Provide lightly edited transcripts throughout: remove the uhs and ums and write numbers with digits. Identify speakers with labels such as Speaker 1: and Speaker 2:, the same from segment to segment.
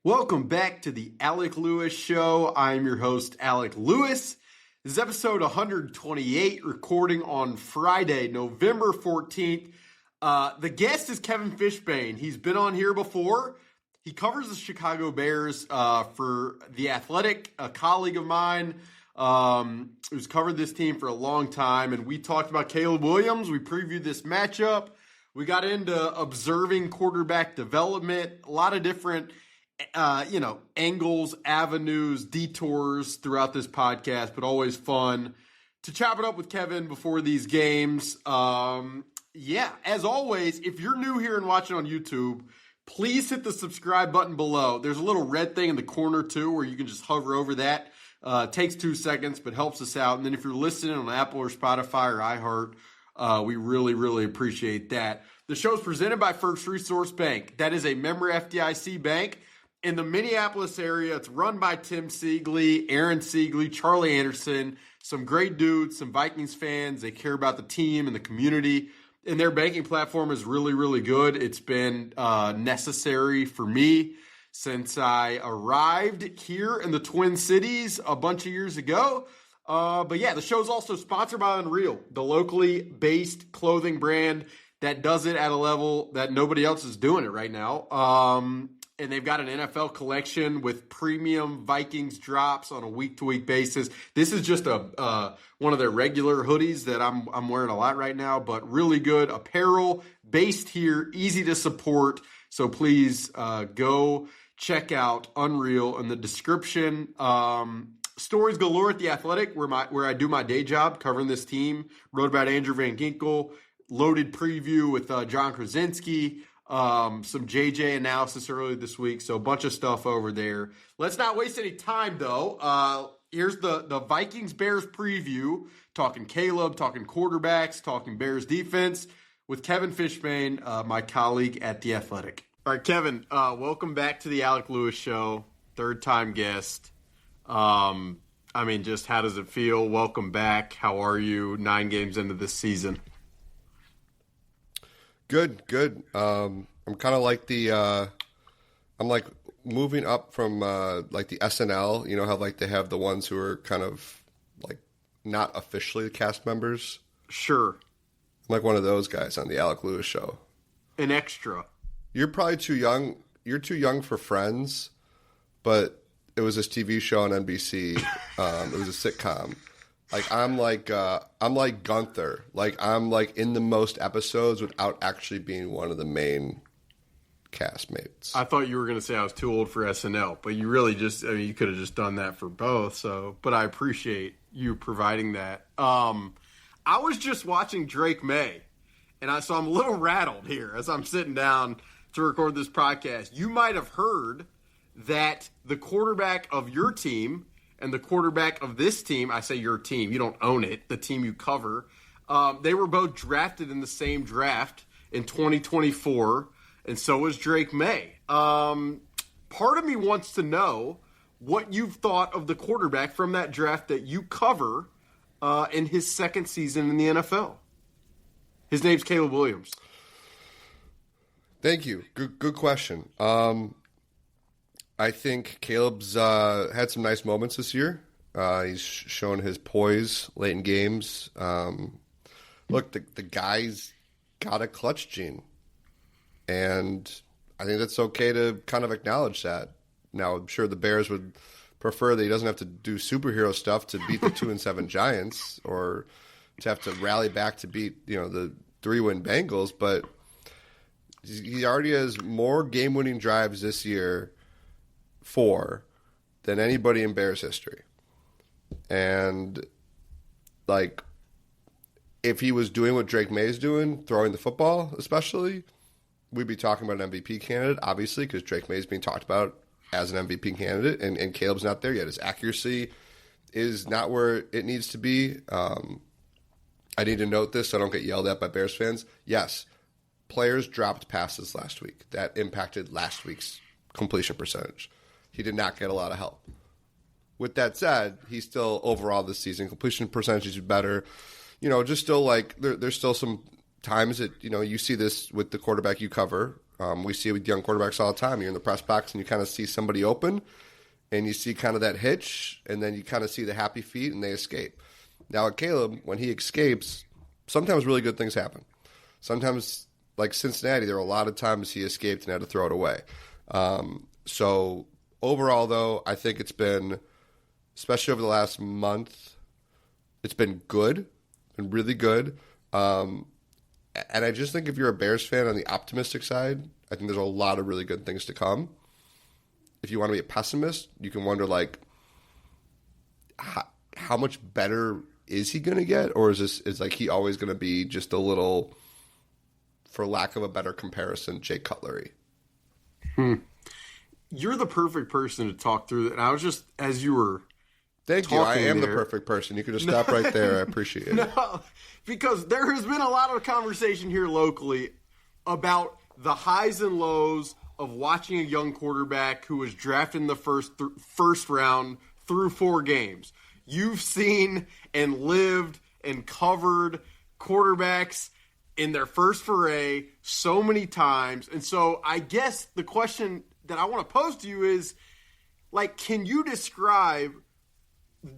Speaker 1: Welcome back to the Alec Lewis Show. I'm your host, Alec Lewis. This is episode 128, recording on Friday, November 14th. The guest is Kevin Fishbain. He's been on here before. He covers the Chicago Bears for The Athletic, a colleague of mine who's covered this team for a long time. And we talked about Caleb Williams. We previewed this matchup. We got into observing quarterback development, a lot of different angles, avenues, detours throughout this podcast, but always fun to chop it up with Kevin before these games. As always, if you're new here and watching on YouTube, please hit the subscribe button below. There's a little red thing in the corner too, where you can just hover over that. Takes 2 seconds, but helps us out. And then if you're listening on Apple or Spotify or iHeart, we really, really appreciate that. The show is presented by First Resource Bank. That is a member FDIC bank. In the Minneapolis area, it's run by Tim Siegley, Aaron Siegley, Charlie Anderson, some great dudes, some Vikings fans. They care about the team and the community. And their banking platform is really, really good. It's been necessary for me since I arrived here in the Twin Cities a bunch of years ago. The show is also sponsored by Unreal, the locally based clothing brand that does it at a level that nobody else is doing it right now. And they've got an NFL collection with premium Vikings drops on a week-to-week basis. This is just one of their regular hoodies that I'm wearing a lot right now, but really good apparel based here, easy to support. So please go check out Unreal in the description. Stories galore at The Athletic, where I do my day job covering this team. Wrote about Andrew Van Ginkel, loaded preview with John Krasinski. Some JJ analysis earlier this week, so a bunch of stuff over there. Let's not waste any time, though. Here's the Vikings-Bears preview, talking Caleb, talking quarterbacks, talking Bears defense, with Kevin Fishbain, my colleague at The Athletic. All right, Kevin, welcome back to the Alec Lewis Show, third-time guest. Just how does it feel? Welcome back. How are you 9 games into this season?
Speaker 2: Good. I'm kind of like I'm like moving up from like the SNL. You know how like they have the ones who are kind of like not officially cast members.
Speaker 1: Sure.
Speaker 2: I'm like one of those guys on the Alec Lewis Show.
Speaker 1: An extra.
Speaker 2: You're probably too young. You're too young for Friends, but it was this TV show on NBC. It was a sitcom. Like I'm like Gunther. Like I'm like in the most episodes without actually being one of the main castmates.
Speaker 1: I thought you were going to say I was too old for SNL, but you really you could have just done that for both. So, but I appreciate you providing that. I was just watching Drake May, and so I'm a little rattled here as I'm sitting down to record this podcast. You might have heard that the quarterback of your team and the quarterback of this team, I say your team, you don't own it, the team you cover, they were both drafted in the same draft in 2024, and so was Drake May. Part of me wants to know what you've thought of the quarterback from that draft that you cover in his second season in the NFL. His name's Caleb Williams.
Speaker 2: Thank you. Good question. I think Caleb's had some nice moments this year. He's shown his poise late in games. Look, the guy's got a clutch gene. And I think that's okay to kind of acknowledge that. Now, I'm sure the Bears would prefer that he doesn't have to do superhero stuff to beat the 2-7 Giants or to have to rally back to beat, the 3-win Bengals. But he already has more game-winning drives this year than anybody in Bears history. And like if he was doing what Drake May's doing, throwing the football especially, we'd be talking about an MVP candidate, obviously, because Drake May's being talked about as an MVP candidate, and Caleb's not there yet. His accuracy is not where it needs to be. I need to note this so I don't get yelled at by Bears fans. Yes, players dropped passes last week. That impacted last week's completion percentage. He did not get a lot of help. With that said, he's still overall this season completion percentage is better. Just still like there's still some times that you see this with the quarterback you cover. We see it with young quarterbacks all the time. You're in the press box and you kind of see somebody open and you see kind of that hitch and then you kind of see the happy feet and they escape. Now at Caleb, when he escapes, sometimes really good things happen. Sometimes, like Cincinnati, there were a lot of times he escaped and had to throw it away. So overall, though, I think it's been, especially over the last month, it's been good, been really good. And I just think if you're a Bears fan on the optimistic side, I think there's a lot of really good things to come. If you want to be a pessimist, you can wonder, like, how much better is he going to get? Or is like he always going to be just a little, for lack of a better comparison, Jay Cutlery?
Speaker 1: You're the perfect person to talk through it. And I was just, as you were
Speaker 2: Thank you. I am
Speaker 1: there,
Speaker 2: the perfect person. You can just stop right there. I appreciate it.
Speaker 1: No, because there has been a lot of conversation here locally about the highs and lows of watching a young quarterback who was drafted in the first round through 4 games. You've seen and lived and covered quarterbacks in their first foray so many times. And so I guess the question that I want to pose to you is, like, can you describe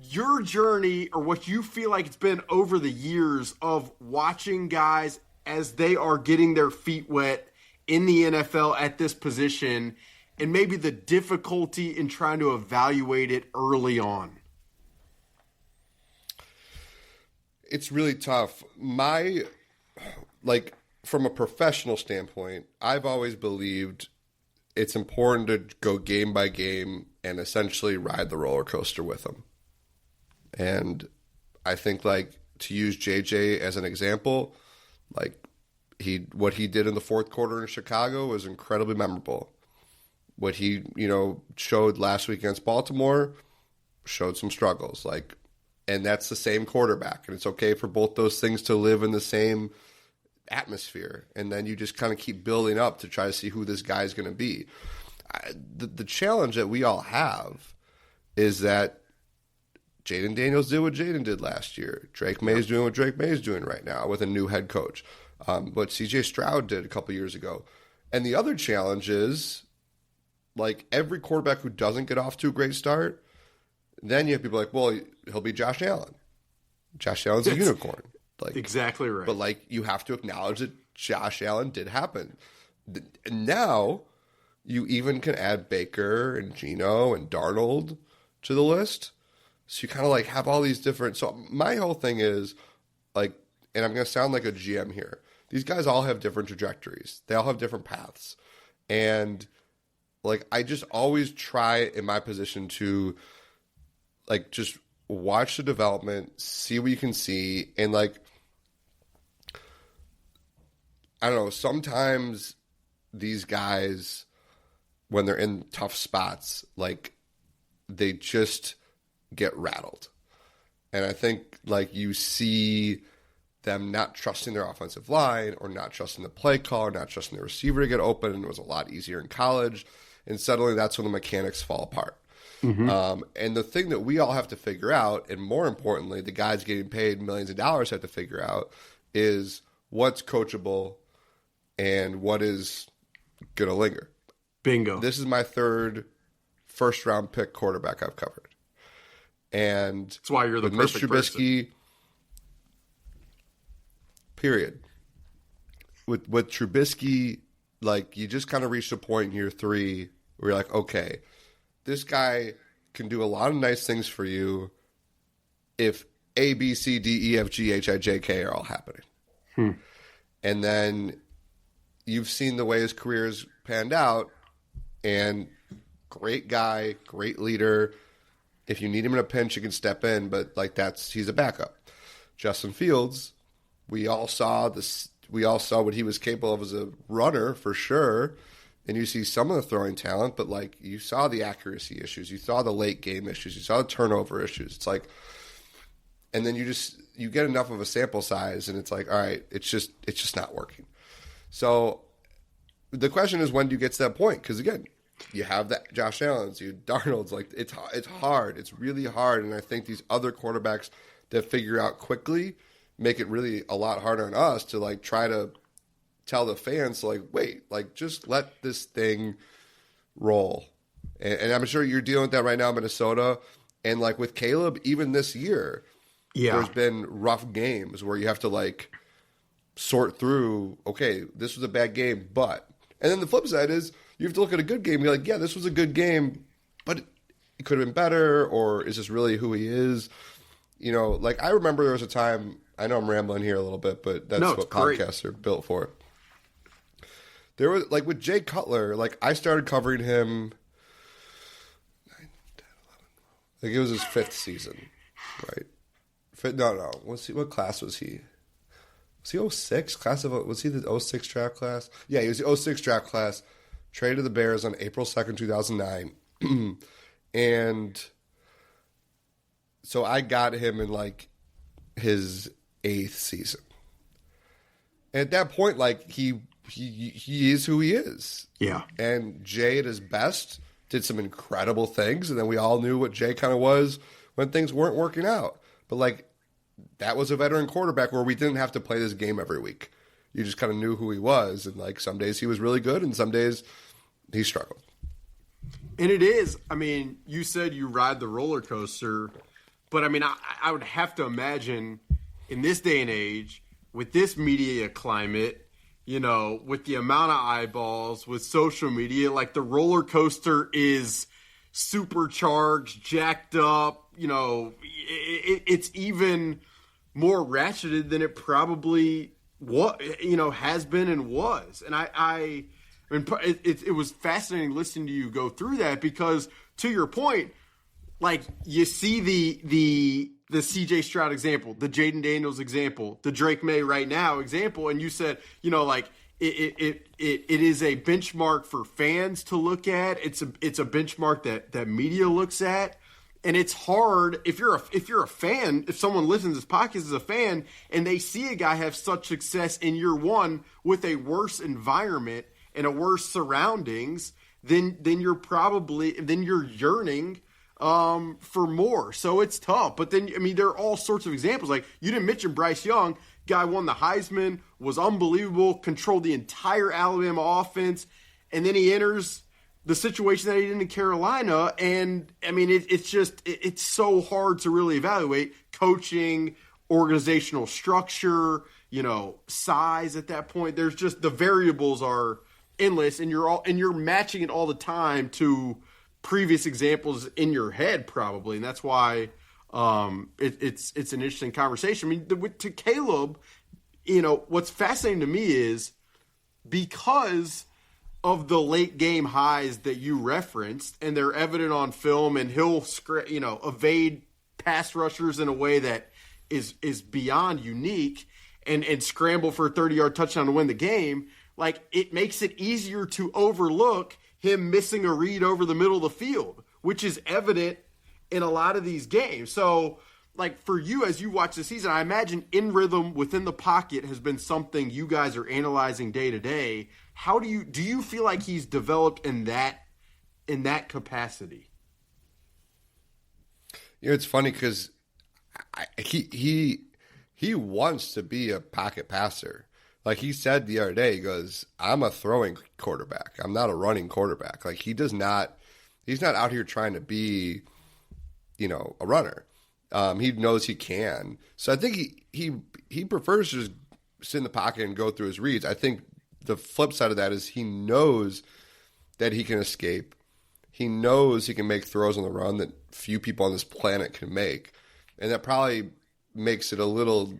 Speaker 1: your journey or what you feel like it's been over the years of watching guys as they are getting their feet wet in the NFL at this position and maybe the difficulty in trying to evaluate it early on?
Speaker 2: It's really tough. From a professional standpoint, I've always believed it's important to go game by game and essentially ride the roller coaster with them. And I think, like, to use JJ as an example, like, what he did in the fourth quarter in Chicago was incredibly memorable. What he, showed last week against Baltimore showed some struggles. And that's the same quarterback. And it's okay for both those things to live in the same atmosphere. And then you just kind of keep building up to try to see who this guy is going to be. The challenge that we all have is that Jaden Daniels did what Jaden did last year. Drake May is doing what Drake May is doing right now with a new head coach. What CJ Stroud did a couple years ago. And the other challenge is, like, every quarterback who doesn't get off to a great start, then you have people like, well, he'll be Josh Allen. Josh Allen's a unicorn.
Speaker 1: Exactly right.
Speaker 2: But, you have to acknowledge that Josh Allen did happen. And now you even can add Baker and Geno and Darnold to the list. So you kind of, have all these different – so my whole thing is, and I'm going to sound like a GM here. These guys all have different trajectories. They all have different paths. And, I just always try in my position to, just watch the development, see what you can see. And, I don't know, sometimes these guys, when they're in tough spots, they just get rattled. And I think, you see them not trusting their offensive line or not trusting the play call or not trusting the receiver to get open. And it was a lot easier in college. And suddenly that's when the mechanics fall apart. Mm-hmm. And the thing that we all have to figure out, and more importantly, the guys getting paid millions of dollars have to figure out, is what's coachable and what is going to linger.
Speaker 1: Bingo.
Speaker 2: This is my third first-round pick quarterback I've covered. And
Speaker 1: that's why you're the perfect
Speaker 2: Mr. Trubisky,
Speaker 1: person.
Speaker 2: Period. With Trubisky, you just kind of reached a point in year 3 where you're like, okay, this guy can do a lot of nice things for you if A, B, C, D, E, F, G, H, I, J, K are all happening. And then you've seen the way his career has panned out, and great guy, great leader. If you need him in a pinch, you can step in, but he's a backup. Justin Fields, we all saw what he was capable of as a runner for sure. And you see some of the throwing talent, but you saw the accuracy issues, you saw the late game issues, you saw the turnover issues. It's and then you get enough of a sample size, and it's all right, it's just not working. So the question is, when do you get to that point? Because again, you have that Josh Allen's, you Darnold's, it's hard, it's really hard, and I think these other quarterbacks that figure out quickly make it really a lot harder on us to try to tell the fans, like, wait, like, just let this thing roll. And I'm sure you're dealing with that right now in Minnesota. And, like, with Caleb, even this year, there's been rough games where you have to, like, sort through, okay, this was a bad game, but. And then the flip side is you have to look at a good game and be like, yeah, this was a good game, but it could have been better, or is this really who he is? You know, like, I remember there was a time, I know I'm rambling here a little bit, but that's what podcasts are built for. There was, like, with Jay Cutler, like, I started covering him, 9, 10, 11, like, it was his 5th season, right? No. What class was he? Was he 06? Was he the 06 draft class? Yeah, he was the 06 draft class. Traded to the Bears on April 2nd, 2009. And so I got him in, like, his 8th season. And at that point, like, he is who he is.
Speaker 1: Yeah.
Speaker 2: And Jay, at his best, did some incredible things. And then we all knew what Jay kind of was when things weren't working out. But, like, that was a veteran quarterback where we didn't have to play this game every week. You just kind of knew who he was. And, like, some days he was really good and some days he struggled.
Speaker 1: And it is, I mean, you said you ride the roller coaster, but I mean, I would have to imagine in this day and age, with this media climate, you know, with the amount of eyeballs, with social media, like, the roller coaster is supercharged, jacked up, you know, it's even more ratcheted than it probably has been and was. And I mean, it was fascinating listening to you go through that because, to your point, like, you see the C.J. Stroud example, the Jaden Daniels example, the Drake May right now example, and you said, you know, like, it is a benchmark for fans to look at. It's a benchmark that media looks at. And it's hard if you're a fan, if someone listens to this podcast as a fan and they see a guy have such success in year one with a worse environment and a worse surroundings, then you're yearning for more. So it's tough. But then, I mean, there are all sorts of examples. Like, you didn't mention Bryce Young. Guy won the Heisman, was unbelievable, controlled the entire Alabama offense, and then he enters the situation that he did in Carolina. And, I mean, it's so hard to really evaluate coaching, organizational structure, you know, size at that point. There's just, the variables are endless, and you're matching it all the time to previous examples in your head, probably. And that's why it's an interesting conversation. I mean, to Caleb, you know, what's fascinating to me is because of the late game highs that you referenced, and they're evident on film, and he'll evade pass rushers in a way that is beyond unique, and scramble for a 30-yard touchdown to win the game. Like, it makes it easier to overlook him missing a read over the middle of the field, which is evident in a lot of these games. So, like, for you, as you watch the season, I imagine in rhythm within the pocket has been something you guys are analyzing day to day. How do you feel like he's developed in that capacity?
Speaker 2: You know, it's funny because he wants to be a pocket passer. Like, he said the other day, he goes, I'm a throwing quarterback. I'm not a running quarterback. Like, he's not out here trying to be, you know, a runner. He knows he can. So I think he prefers to just sit in the pocket and go through his reads. I think the flip side of that is he knows that he can escape. He knows he can make throws on the run that few people on this planet can make. And that probably makes it a little,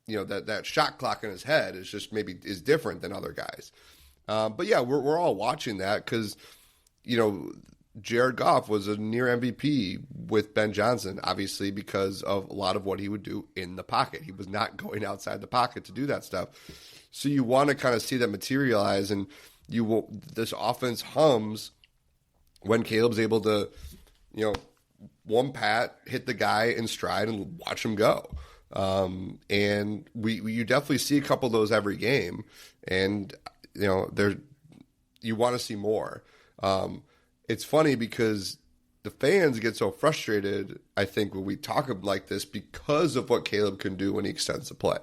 Speaker 2: you know, that shot clock in his head is different than other guys. But yeah, we're all watching that because, you know, Jared Goff was a near MVP with Ben Johnson, obviously, because of a lot of what he would do in the pocket. He was not going outside the pocket to do that stuff. So you want to kind of see that materialize, and this offense hums when Caleb's able to, you know, one pat, hit the guy in stride and watch him go. And you definitely see a couple of those every game, and you know, you want to see more. It's funny because the fans get so frustrated, I think, when we talk like this because of what Caleb can do when he extends the play.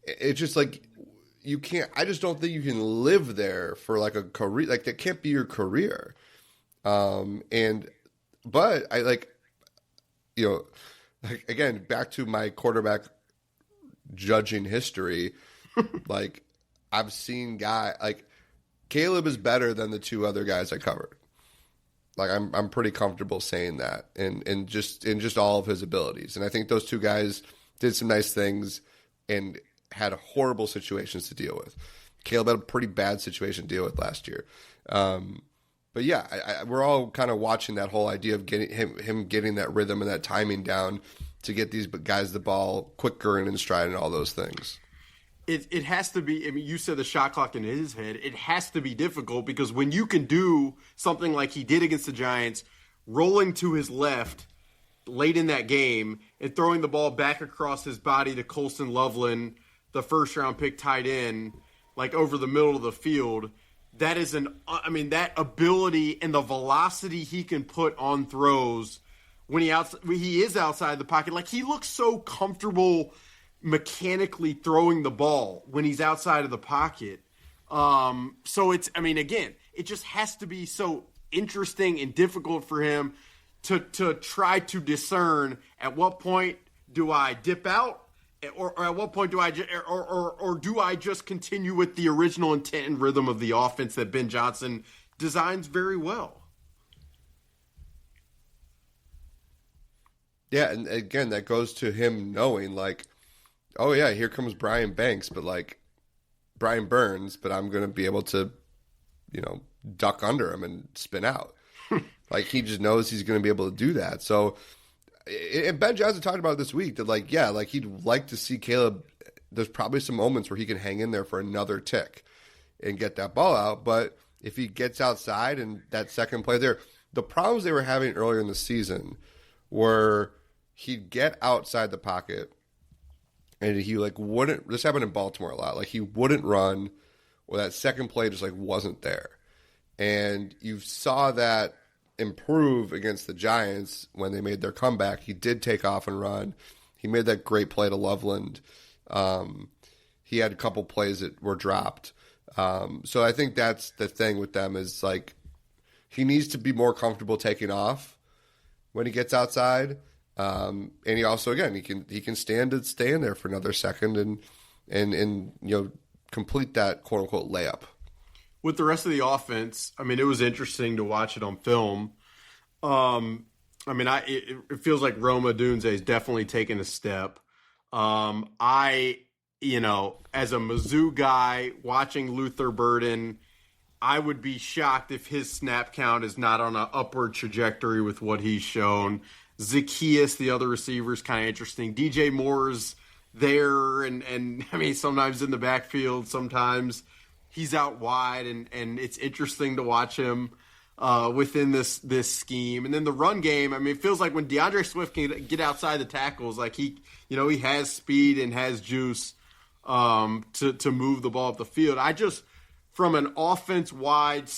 Speaker 2: It's just like, you can't. I just don't think you can live there for like a career. Like that can't be your career. But I like, like, again, back to my quarterback judging history. Like I've seen like Caleb is better than the two other guys I covered. Like I'm pretty comfortable saying that, and just all of his abilities. And I think those two guys did some nice things and had horrible situations to deal with. Caleb had a pretty bad situation to deal with last year. But yeah, we're all kind of watching that whole idea of getting him getting that rhythm and that timing down to get these guys the ball quicker and in stride and all those things.
Speaker 1: It has to be. I mean, you said the shot clock in his head. It has to be difficult because when you can do something like he did against the Giants, rolling to his left late in that game and throwing the ball back across his body to Colston Loveland, the first-round pick tight end, like over the middle of the field, that is that ability and the velocity he can put on throws when he is outside the pocket. Like, he looks so comfortable mechanically throwing the ball when he's outside of the pocket. So again, it just has to be so interesting and difficult for him to try to discern at what point do I dip out, or at what point do I do I just continue with the original intent and rhythm of the offense that Ben Johnson designs very well.
Speaker 2: Yeah, and again, that goes to him knowing, like, oh yeah, here comes Brian Banks, but like Brian Burns, but I'm going to be able to, duck under him and spin out. Like, he just knows he's going to be able to do that. So, and Ben Johnson talked about it this week that, like, yeah, like he'd like to see Caleb. There's probably some moments where he can hang in there for another tick and get that ball out. But if he gets outside and that second play there, the problems they were having earlier in the season were he'd get outside the pocket and he wouldn't. This happened in Baltimore a lot. Like, he wouldn't run, or that second play just wasn't there. And you saw that improve against the Giants when they made their comeback. He did take off and run. He made that great play to Loveland. He had a couple plays that were dropped. So I think that's the thing with them is, like, he needs to be more comfortable taking off when he gets outside. And he also, again, he can stand there for another second and complete that quote unquote layup.
Speaker 1: With the rest of the offense, it was interesting to watch it on film. It feels like Roma Dunze is definitely taking a step. As a Mizzou guy watching Luther Burden, I would be shocked if his snap count is not on an upward trajectory with what he's shown. Zacchaeus, the other receiver, is kind of interesting. DJ Moore's there, and sometimes in the backfield, sometimes he's out wide, and it's interesting to watch him within this scheme. And then the run game, it feels like when DeAndre Swift can get outside the tackles, like he has speed and has juice to move the ball up the field. I just, from an offense-wide,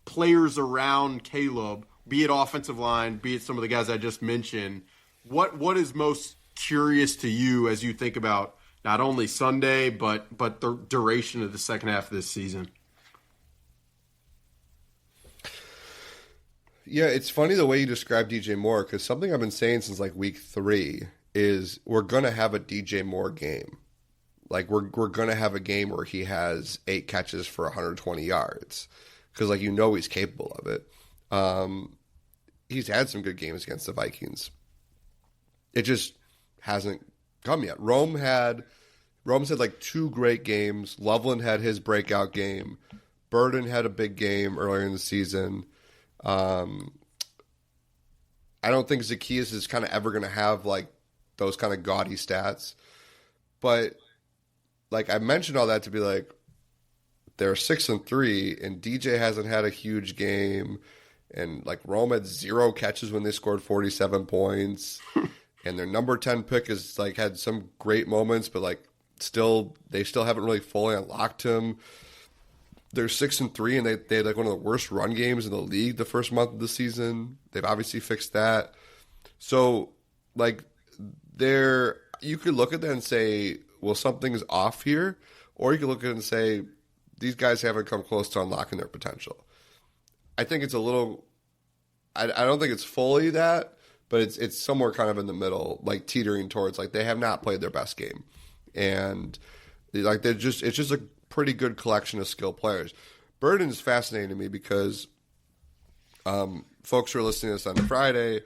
Speaker 1: players around Caleb, be it offensive line, be it some of the guys I just mentioned, what is most curious to you as you think about not only Sunday, but the duration of the second half of this season?
Speaker 2: Yeah, it's funny the way you describe DJ Moore, because something I've been saying since like week 3 is we're going to have a DJ Moore game. Like, we're going to have a game where he has 8 catches for 120 yards because, he's capable of it. He's had some good games against the Vikings. It just hasn't come yet. Rome's had 2 great games. Loveland had his breakout game. Burden had a big game earlier in the season. I don't think Zacchaeus is kind of ever going to have those kind of gaudy stats. But I mentioned all that to be they're 6-3, and DJ hasn't had a huge game, and Rome had 0 catches when they scored 47 points, and their number 10 pick has had some great moments, but they still haven't really fully unlocked him. They're 6-3, and they had one of the worst run games in the league the first month of the season. They've obviously fixed that. So you could look at that and say, well, something's off here, or you can look at it and say, these guys haven't come close to unlocking their potential. I think it's a little, I don't think it's fully that, but it's somewhere kind of in the middle, like teetering towards, like, they have not played their best game. And like, it's just a pretty good collection of skilled players. Burden is fascinating to me because folks who are listening to this on Friday,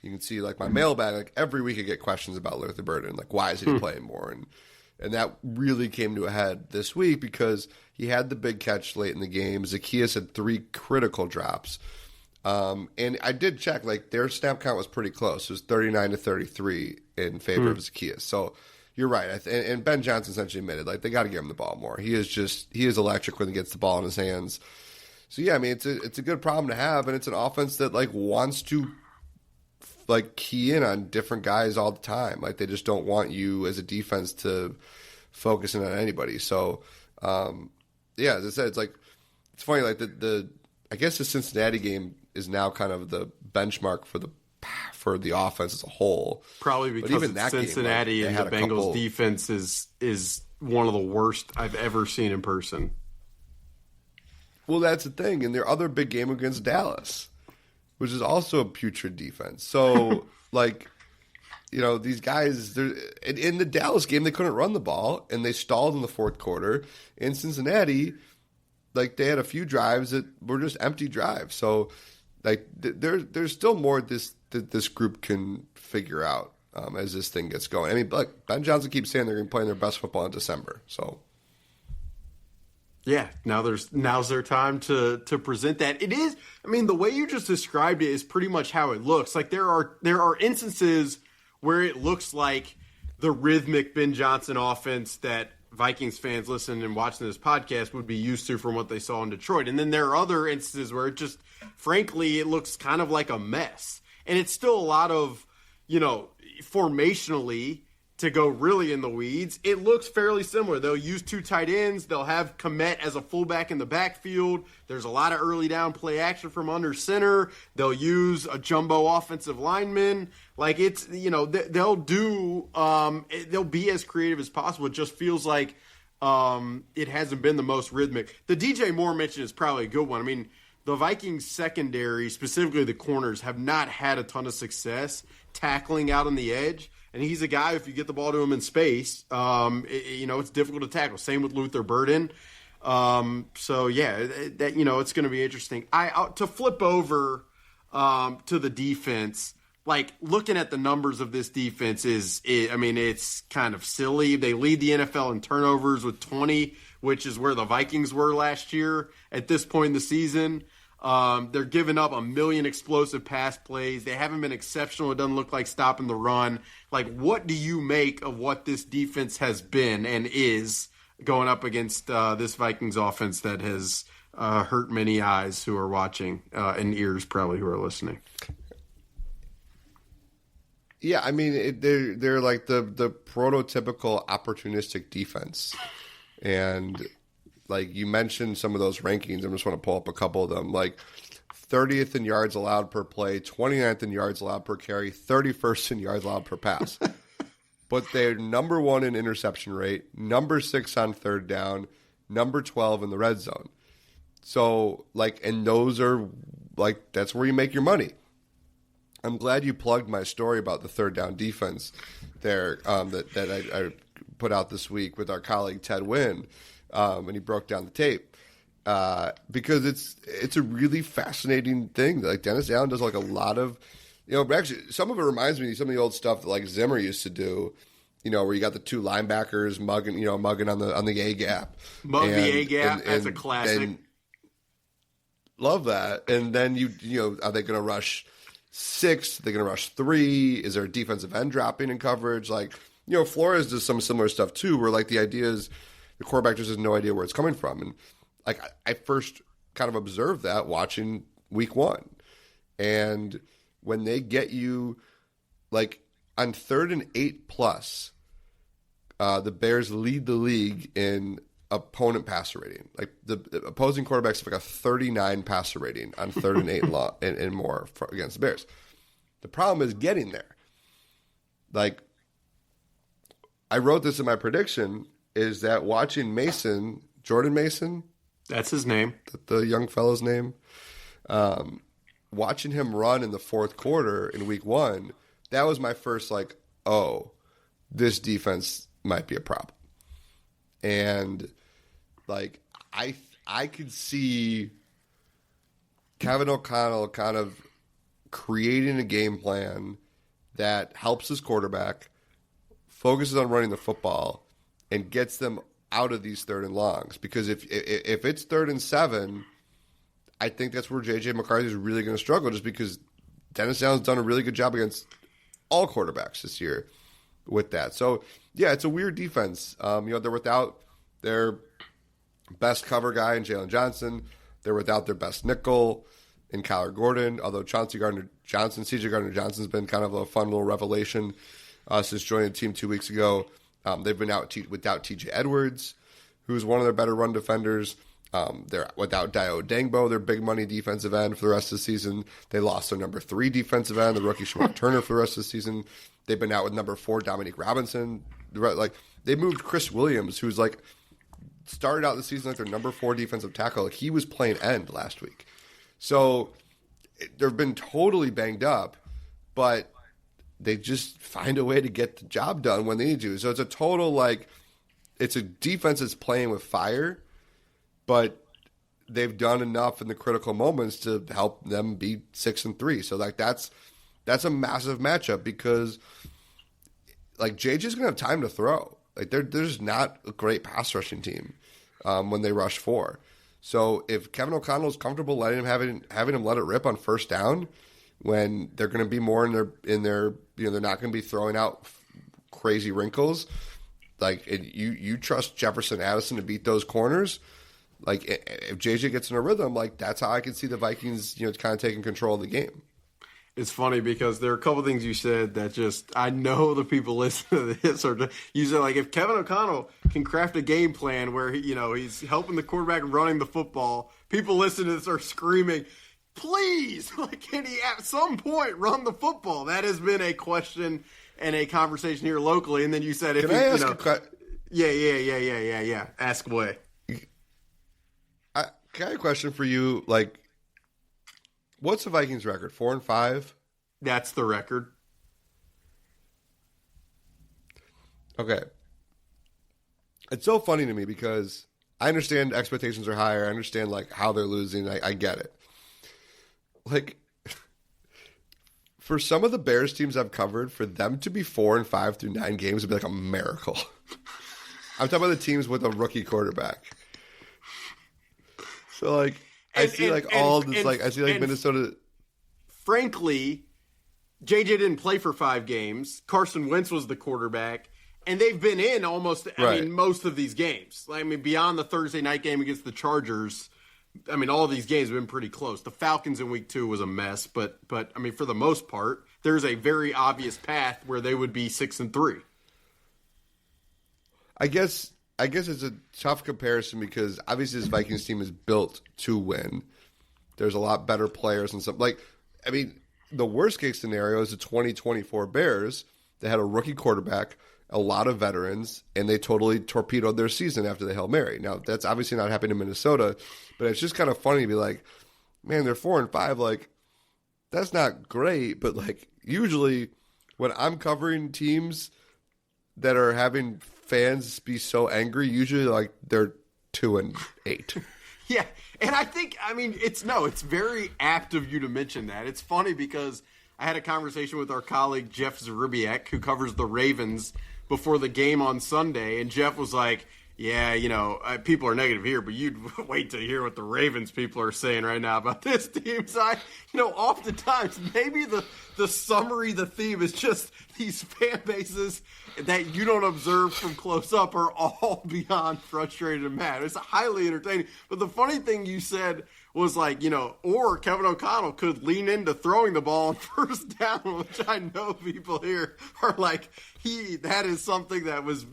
Speaker 2: you can see like my mailbag, like every week I get questions about Luther Burden, like why isn't he playing more? And that really came to a head this week because he had the big catch late in the game. Zacchaeus had 3 critical drops. And I did check, like their snap count was pretty close. It was 39-33 in favor of Zacchaeus. So you're right. And Ben Johnson essentially admitted, like, they got to give him the ball more. He is electric when he gets the ball in his hands. So yeah, I mean, it's a good problem to have, and it's an offense that like wants to like key in on different guys all the time. Like, they just don't want you as a defense to focus in on anybody. So yeah, as I said, it's funny. Like I guess the Cincinnati game is now kind of the benchmark for the offense as a whole.
Speaker 1: Probably because it's Cincinnati game, like, and the Bengals defense is one of the worst I've ever seen in person.
Speaker 2: Well, that's the thing. And their other big game against Dallas, which is also a putrid defense. So, like, you know, these guys, in the Dallas game, they couldn't run the ball, and they stalled in the fourth quarter. In Cincinnati, like, they had a few drives that were just empty drives. So, like, there's still more that this group can figure out as this thing gets going. I mean, look, Ben Johnson keeps saying they're going to be playing their best football in December. So,
Speaker 1: yeah, now's their time to present that. It is, I mean, the way you just described it is pretty much how it looks. Like, there are instances where it looks like the rhythmic Ben Johnson offense that Vikings fans listening and watching this podcast would be used to from what they saw in Detroit. And then there are other instances where it just, frankly, it looks kind of like a mess. And it's still a lot of, you know, formationally, to go really in the weeds, it looks fairly similar. They'll use 2 tight ends. They'll have Kmet as a fullback in the backfield. There's a lot of early down play action from under center. They'll use a jumbo offensive lineman. Like, it's, you know, they'll be as creative as possible. It just feels like it hasn't been the most rhythmic. The DJ Moore mention is probably a good one. I mean, the Vikings secondary, specifically the corners, have not had a ton of success tackling out on the edge. And he's a guy, if you get the ball to him in space, you know, it's difficult to tackle. Same with Luther Burden. So, yeah, that, you know, it's going to be interesting. To flip over to the defense, like, looking at the numbers of this defense it's kind of silly. They lead the NFL in turnovers with 20, which is where the Vikings were last year at this point in the season. They're giving up 1 million explosive pass plays. They haven't been exceptional. It doesn't look like stopping the run. Like, what do you make of what this defense has been and is going up against this Vikings offense that has hurt many eyes who are watching and ears probably who are listening?
Speaker 2: Yeah, I mean, they're like the prototypical opportunistic defense. And like you mentioned some of those rankings, I just want to pull up a couple of them. Like 30th in yards allowed per play, 29th in yards allowed per carry, 31st in yards allowed per pass. But they're number 1 in interception rate, number 6 on third down, number 12 in the red zone. So, like, and those are, like, that's where you make your money. I'm glad you plugged my story about the third down defense there that I put out this week with our colleague Ted Wynn. And he broke down the tape because it's a really fascinating thing. Like, Dennis Allen does like a lot of, you know, actually some of it reminds me of some of the old stuff that like Zimmer used to do. You know, where you got the 2 linebackers mugging on the A gap,
Speaker 1: the A gap. That's a classic.
Speaker 2: Love that. And then you know, are they going to rush 6? Are they going to rush 3? Is there a defensive end dropping in coverage? Like, you know, Flores does some similar stuff too, where like the idea is, the quarterback just has no idea where it's coming from. And like I first kind of observed that watching week 1. And when they get you like on 3rd and 8 plus, the Bears lead the league in opponent passer rating. Like the opposing quarterbacks have like a 39 passer rating on 3rd and 8 and more against the Bears. The problem is getting there. Like, I wrote this in my prediction. is that watching Mason, Jordan Mason,
Speaker 1: that's his name,
Speaker 2: the young fellow's name, watching him run in the fourth quarter in week 1, that was my first like, oh, this defense might be a problem. And like I could see Kevin O'Connell kind of creating a game plan that helps his quarterback, focuses on running the football, and gets them out of these 3rd and longs. Because if it's 3rd and 7, I think that's where J.J. McCarthy is really going to struggle, just because Dennis Allen's done a really good job against all quarterbacks this year with that. So, yeah, it's a weird defense. They're without their best cover guy in Jalen Johnson. They're without their best nickel in Kyler Gordon, although C.J. Gardner-Johnson's been kind of a fun little revelation since joining the team 2 weeks ago. They've been out without T.J. Edwards, who's one of their better run defenders. They're without Dio Dangbo, their big money defensive end, for the rest of the season. They lost their number 3 defensive end, the rookie Shamar Turner, for the rest of the season. They've been out with number 4 Dominique Robinson. Like, they moved Chris Williams, who's like started out the season like their number 4 defensive tackle. Like, he was playing end last week. So they've been totally banged up, but they just find a way to get the job done when they need to. So it's a total, like, it's a defense that's playing with fire, but they've done enough in the critical moments to help them be 6-3. So like that's a massive matchup, because like JJ's gonna have time to throw. Like there's not a great pass rushing team when they rush 4. So if Kevin O'Connell is comfortable letting him having him let it rip on first down, when they're going to be more in their they're not going to be throwing out crazy wrinkles, like you trust Jefferson Addison to beat those corners. Like if JJ gets in a rhythm, like that's how I can see the Vikings kind of taking control of the game.
Speaker 1: It's funny because there are a couple things you said that just, I know the people listening to this are, you said like if Kevin O'Connell can craft a game plan where he's helping the quarterback running the football, people listening to this are screaming, please, like, can he at some point run the football? That has been a question and a conversation here locally. And then you said,
Speaker 2: can I ask a question?
Speaker 1: Yeah. Ask away.
Speaker 2: Can I have a question for you? Like, what's the Vikings record? 4-5?
Speaker 1: That's the record.
Speaker 2: Okay. It's so funny to me because I understand expectations are higher. I understand like how they're losing. I get it. Like, for some of the Bears teams I've covered, for them to be 4-5 through 9 games would be like a miracle. I'm talking about the teams with a rookie quarterback. So like, I see Minnesota.
Speaker 1: Frankly, JJ didn't play for 5 games. Carson Wentz was the quarterback, and they've been in almost, most of these games. I mean, beyond the Thursday night game against the Chargers, I mean, all of these games have been pretty close. The Falcons in week 2 was a mess, but I mean, for the most part, there's a very obvious path where they would be 6-3.
Speaker 2: I guess it's a tough comparison because obviously this Vikings team is built to win. There's a lot better players and stuff. Like, I mean, the worst case scenario is the 2024 Bears. They had a rookie quarterback, a lot of veterans, and they totally torpedoed their season after the Hail Mary. Now, that's obviously not happening in Minnesota, but it's just kind of funny to be like, man, they're 4-5. Like, that's not great, but like, usually when I'm covering teams that are having fans be so angry, usually like they're 2-8.
Speaker 1: Yeah, and I think, I mean, it's very apt of you to mention that. It's funny because I had a conversation with our colleague Jeff Zrubiak, who covers the Ravens, before the game on Sunday, and Jeff was like, yeah, people are negative here, but you'd wait to hear what the Ravens people are saying right now about this team. So oftentimes, maybe the summary, the theme is just these fan bases that you don't observe from close up are all beyond frustrated and mad. It's highly entertaining. But the funny thing you said was like, or Kevin O'Connell could lean into throwing the ball on first down, which I know people here are like, that is something that is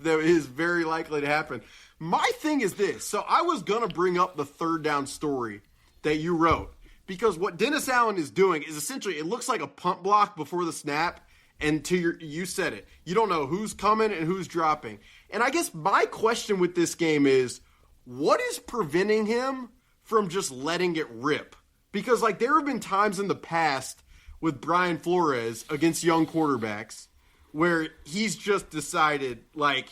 Speaker 1: very likely to happen. My thing is this. So I was going to bring up the third down story that you wrote, because what Dennis Allen is doing is essentially, it looks like a punt block before the snap, And you said it. You don't know who's coming and who's dropping. And I guess my question with this game is, what is preventing him from just letting it rip? Because like there have been times in the past with Brian Flores against young quarterbacks where he's just decided, like,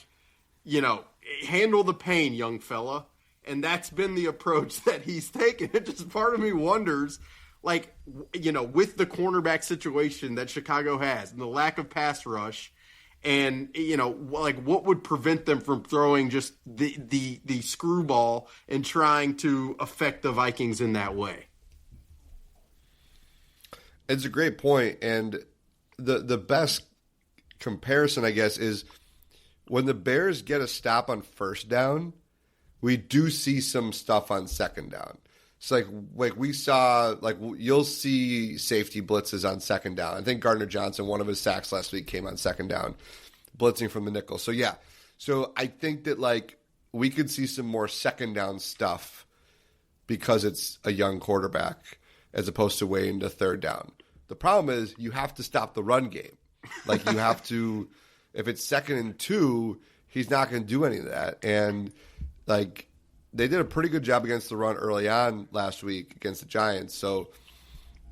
Speaker 1: you know, handle the pain, young fella. And that's been the approach that he's taken. It just part of me wonders, like, you know, with the cornerback situation that Chicago has and the lack of pass rush, and, you know, like, what would prevent them from throwing just the screwball and trying to affect the Vikings in that way?
Speaker 2: It's a great point, and the best comparison, I guess, is when the Bears get a stop on first down, we do see some stuff on second down. It's like we saw, like, you'll see safety blitzes on second down. I think Gardner Johnson, one of his sacks last week came on second down, blitzing from the nickel. So, yeah. So I think that, like, we could see some more second down stuff because it's a young quarterback as opposed to waiting to third down. The problem is you have to stop the run game. Like, you have to, if it's 2nd and 2, he's not going to do any of that. And, like, they did a pretty good job against the run early on last week against the Giants. So,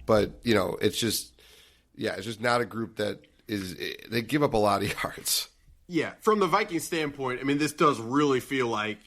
Speaker 2: but, you know, it's just not a group that they give up a lot of yards.
Speaker 1: Yeah, from the Vikings standpoint, I mean, this does really feel like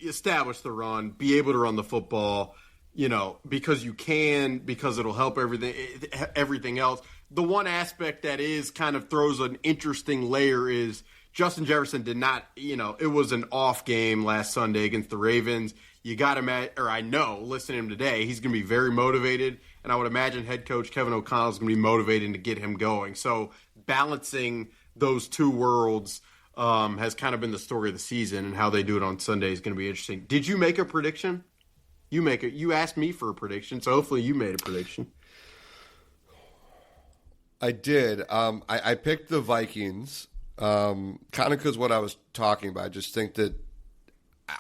Speaker 1: establish the run, be able to run the football, you know, because you can, because it'll help everything else. The one aspect that is kind of throws an interesting layer is Justin Jefferson did not, you know, it was an off game last Sunday against the Ravens. You got to, or I know, listening to him today, he's going to be very motivated, and I would imagine head coach Kevin O'Connell is going to be motivated to get him going. So balancing those two worlds has kind of been the story of the season, and how they do it on Sunday is going to be interesting. Did you make a prediction? You asked me for a prediction, so hopefully you made a prediction.
Speaker 2: I did. I picked the Vikings. Kind of because what I was talking about.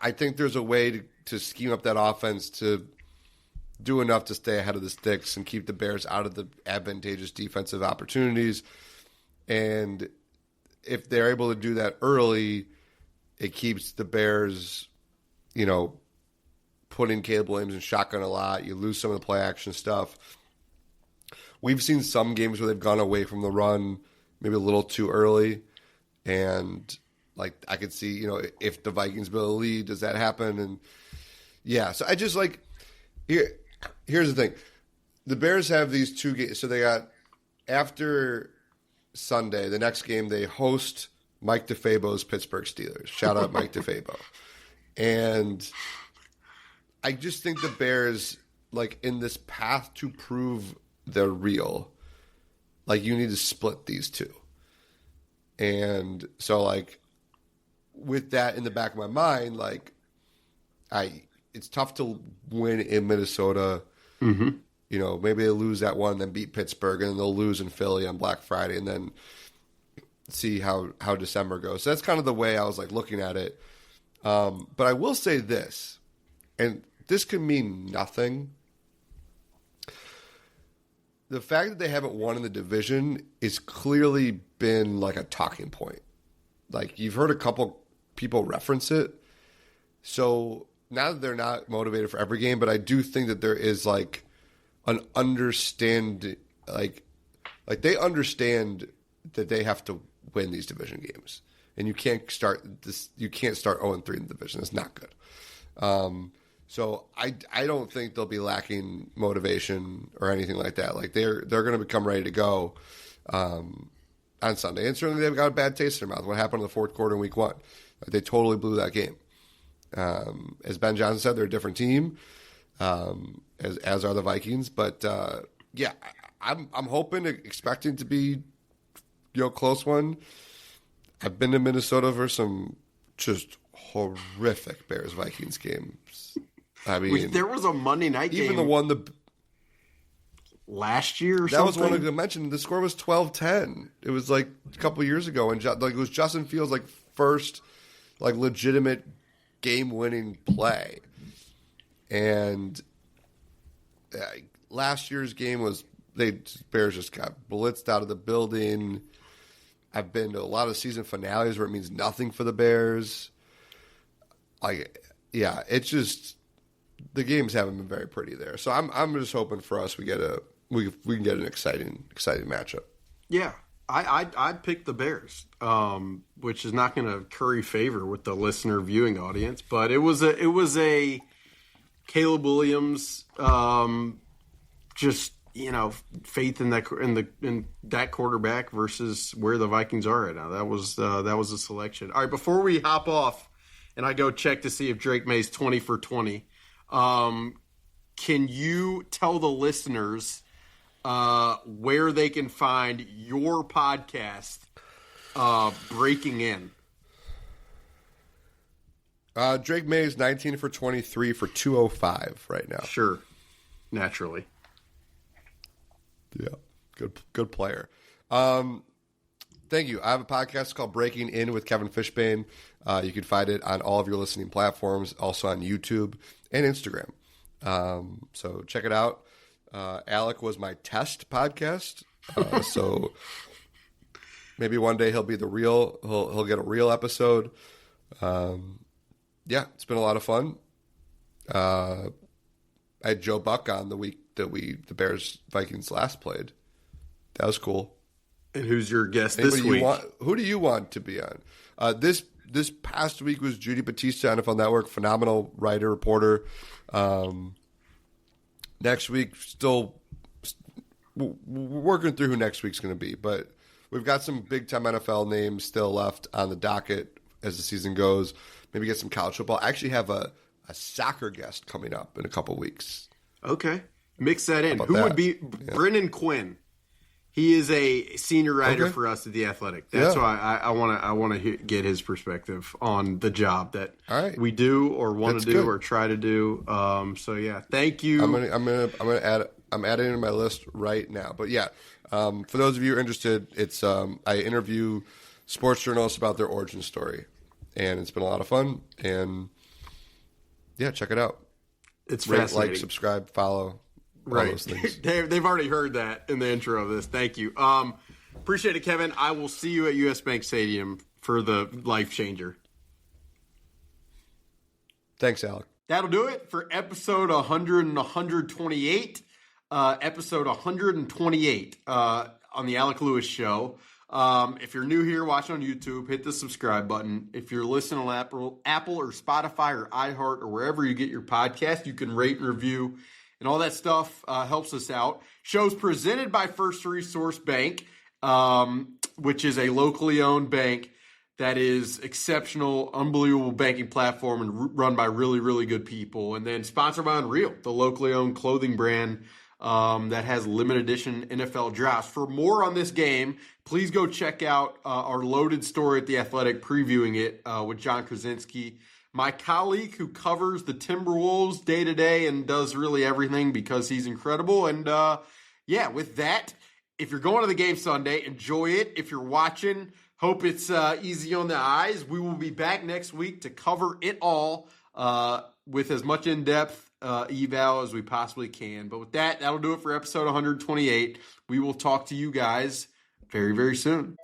Speaker 2: I think there's a way to scheme up that offense to do enough to stay ahead of the sticks and keep the Bears out of the advantageous defensive opportunities. And if they're able to do that early, it keeps the Bears, you know, putting Caleb Williams in shotgun a lot. You lose some of the play action stuff. We've seen some games where they've gone away from the run maybe a little too early. And, like, I could see, you know, if the Vikings build a lead, does that happen? And, yeah, so I just, like, here's the thing. The Bears have these two games. So they got, after Sunday, the next game, they host Mike DeFabo's Pittsburgh Steelers. Shout out Mike DeFabo. And I just think the Bears, like, in this path to prove they're real, like, you need to split these two. And so, like, with that in the back of my mind, like, it's tough to win in Minnesota. Mm-hmm. You know, maybe they lose that one, then beat Pittsburgh, and then they'll lose in Philly on Black Friday, and then see how December goes. So that's kind of the way I was, like, looking at it. But I will say this, and this could mean nothing. The fact that they haven't won in the division is clearly been, like, a talking point. Like, you've heard a couple people reference it. So now that they're not motivated for every game, but I do think that there is, like, an understand, like they understand that they have to win these division games. And you can't start 0-3 in the division. It's not good. So I don't think they'll be lacking motivation or anything like that. Like, they're going to become ready to go on Sunday. And certainly they've got a bad taste in their mouth. What happened in the fourth quarter in week 1? They totally blew that game. As Ben Johnson said, they're a different team, as are the Vikings. But yeah, I'm hoping, expecting to be, you know, close one. I've been to Minnesota for some just horrific Bears-Vikings games. I mean,
Speaker 1: there was a Monday night game.
Speaker 2: Even the one
Speaker 1: last year or
Speaker 2: that
Speaker 1: something?
Speaker 2: was one I mentioned. The score was 12-10. It was like a couple years ago. And like, it was Justin Fields' like first like legitimate game-winning play. And last year's game was Bears just got blitzed out of the building. I've been to a lot of season finales where it means nothing for the Bears. It's just the games haven't been very pretty there. So I'm just hoping for us we can get an exciting matchup.
Speaker 1: Yeah, I'd pick the Bears, which is not going to curry favor with the listener viewing audience, but it was a Caleb Williams, just faith in that quarterback versus where the Vikings are right now. That was a selection. All right, before we hop off and I go check to see if Drake May's 20 for 20, can you tell the listeners where they can find your podcast, Breaking In?
Speaker 2: Drake May is 19 for 23 for 205 right now.
Speaker 1: Sure, naturally.
Speaker 2: Yeah, good player. Thank you. I have a podcast called Breaking In with Kevin Fishbain. You can find it on all of your listening platforms, also on YouTube and Instagram. So check it out. Alec was my test podcast, so maybe one day he'll be he'll get a real episode. It's been a lot of fun. I had Joe Buck on the week that the Bears Vikings last played. That was cool.
Speaker 1: And who's your guest this week?
Speaker 2: Who do you want to be on? This past week was Judy Batista, NFL Network, phenomenal writer, reporter. Next week, still we're working through who next week's going to be, but we've got some big-time NFL names still left on the docket as the season goes. Maybe get some college football. I actually have a soccer guest coming up in a couple weeks.
Speaker 1: Okay. Mix that in. Who would be Brennan Quinn? He is a senior writer for us at The Athletic. That's why I want to get his perspective on the job that we do or want to do or try to do. Thank you.
Speaker 2: I'm adding it to my list right now. But for those of you who are interested, it's I interview sports journalists about their origin story, and it's been a lot of fun. And check it out.
Speaker 1: It's
Speaker 2: rate,
Speaker 1: fascinating.
Speaker 2: Like, subscribe, follow.
Speaker 1: Right. They've already heard that in the intro of this. Thank you. Appreciate it, Kevin. I will see you at US Bank Stadium for the life changer.
Speaker 2: Thanks, Alec.
Speaker 1: That'll do it for episode 100 and 128. Episode 128 on the Alec Lewis Show. If you're new here watching on YouTube, hit the subscribe button. If you're listening on Apple or Spotify or iHeart or wherever you get your podcast, you can rate and review. And all that stuff helps us out. Show's presented by First Resource Bank, which is a locally owned bank that is exceptional, unbelievable banking platform and run by really, really good people. And then sponsored by Unreal, the locally owned clothing brand that has limited edition NFL drafts. For more on this game, please go check out our loaded story at The Athletic previewing it with John Krasinski. My colleague who covers the Timberwolves day to day and does really everything because he's incredible. And with that, if you're going to the game Sunday, enjoy it. If you're watching, hope it's easy on the eyes. We will be back next week to cover it all with as much in-depth eval as we possibly can. But with that, that'll do it for episode 128. We will talk to you guys very, very soon.